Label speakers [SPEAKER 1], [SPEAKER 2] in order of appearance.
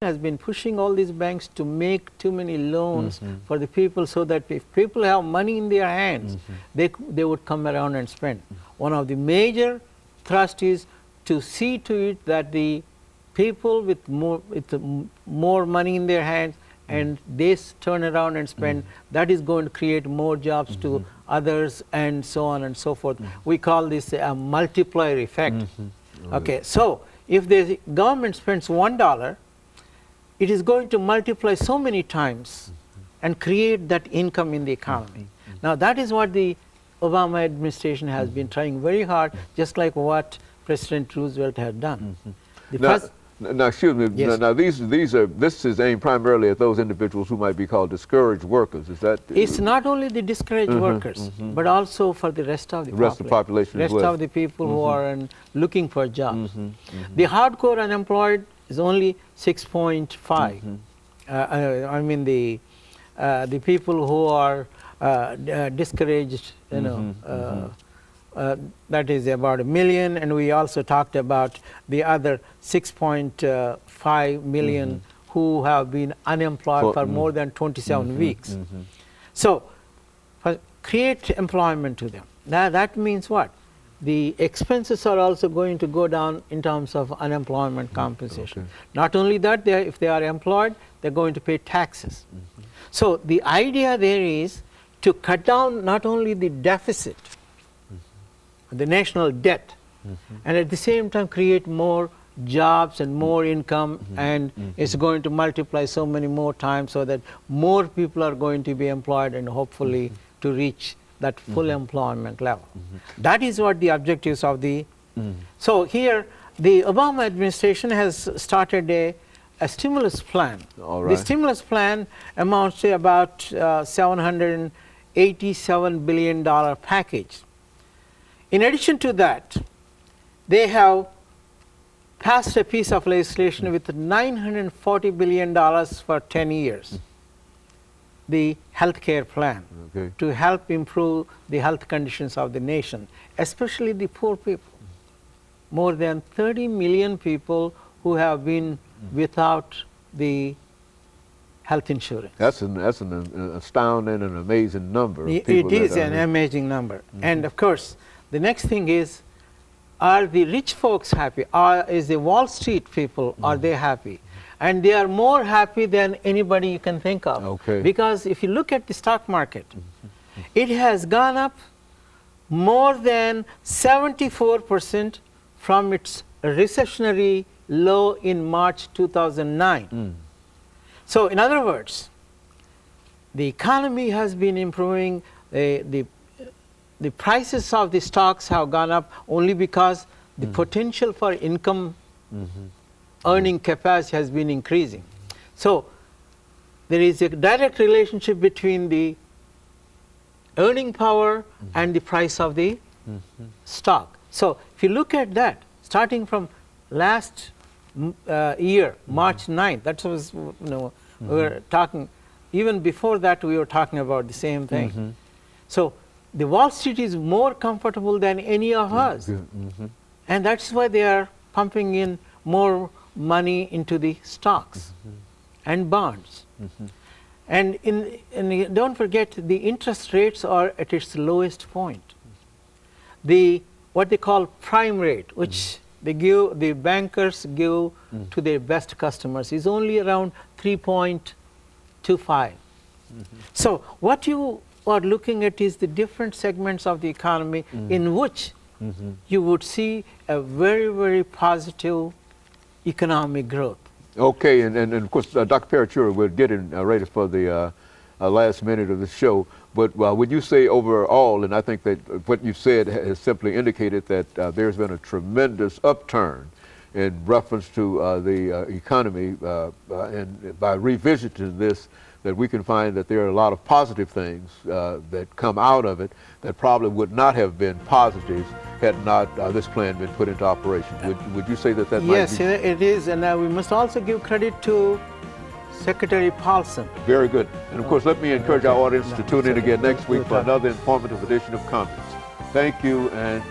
[SPEAKER 1] has been pushing all these banks to make too many loans for the people, so that if people have money in their hands, they would come around and spend. One of the major thrust is to see to it that the people with more money in their hands and they turn around and spend, that is going to create more jobs to others and so on and so forth. We call this a multiplier effect. Okay, so if the government spends $1, it is going to multiply so many times and create that income in the economy. Now that is what the Obama administration has been trying very hard, just like what President Roosevelt had done.
[SPEAKER 2] Now, excuse me.
[SPEAKER 1] Yes.
[SPEAKER 2] Now, this is aimed primarily at those individuals who might be called discouraged workers. Is that?
[SPEAKER 1] It's not only the discouraged workers, but also for the rest of the
[SPEAKER 2] population.
[SPEAKER 1] Rest of the people who are looking for jobs. The hardcore unemployed is only 6.5. I mean the people who are discouraged, you know. That is about 1 million, and we also talked about the other 6.5 million who have been unemployed for more than 27 weeks. So, create employment to them. Now that means what? The expenses are also going to go down in terms of unemployment compensation. Not only that, if they are employed, they're going to pay taxes. So the idea there is to cut down not only the deficit, the national debt, and at the same time create more jobs and more income, and it's going to multiply so many more times, so that more people are going to be employed and hopefully to reach that full employment level. That is what the objectives of the so here the Obama administration has started a stimulus plan. The stimulus plan amounts to about $787 billion package. In addition to that, they have passed a piece of legislation with $940 billion for 10 years, the health care plan, to help improve the health conditions of the nation, especially the poor people. More than 30 million people who have been without the health insurance.
[SPEAKER 2] That's an astounding and amazing number of people.
[SPEAKER 1] It is an amazing number. And of course, the next thing is, are the rich folks happy? Is the Wall Street people, are they happy? And they are more happy than anybody you can think of. Because if you look at the stock market, it has gone up more than 74% from its recessionary low in March 2009. So in other words, the economy has been improving, the prices of the stocks have gone up only because the potential for income earning capacity has been increasing. So there is a direct relationship between the earning power and the price of the stock. So if you look at that, starting from last year, March 9th, that was, you know, we were talking, even before that we were talking about the same thing. So the Wall Street is more comfortable than any of us. And that's why they are pumping in more money into the stocks and bonds. And don't forget, the interest rates are at its lowest point. What they call prime rate, which the bankers give to their best customers, is only around 3.25. So what you are looking at is the different segments of the economy in which you would see a very, very positive economic growth.
[SPEAKER 2] Okay, and of course, Dr. Paruchuri, we're getting ready for the last minute of the show, but when you say overall, and I think that what you said has simply indicated that there's been a tremendous upturn in reference to the economy, and by revisiting this, that we can find that there are a lot of positive things that come out of it that probably would not have been positives had not this plan been put into operation. Would you say that that might be?
[SPEAKER 1] Yes, it is, and we must also give credit to Secretary Paulson.
[SPEAKER 2] Very good. And of course, let me encourage our audience to tune in again next week for another informative edition of Comments. Thank you and